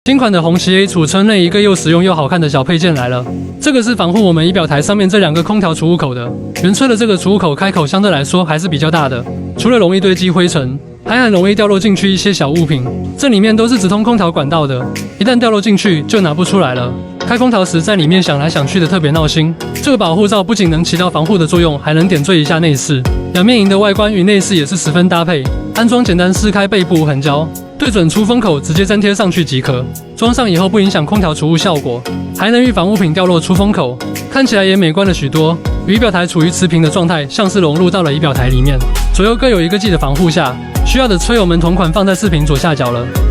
新款的红旗 A 储存内一个又实用又好看的小配件来了，这个是防护我们仪表台上面这2个空调储物口的。原车的这个储物口开口相对来说还是比较大的，除了容易堆积灰尘，还很容易掉落进去一些小物品。这里面都是直通空调管道的，一旦掉落进去就拿不出来了。开空调时在里面想来想去的特别闹心。这个保护罩不仅能起到防护的作用，还能点缀一下内饰。两面银的外观与内饰也是十分搭配。安装简单，撕开背部无痕胶，对准出风口直接粘贴上去即可。装上以后不影响空调储物效果，还能预防物品掉落出风口，看起来也美观了许多。与仪表台处于持平的状态，像是融入到了仪表台里面。左右各有一个 G 的防护下，需要的车友们同款放在视频左下角了。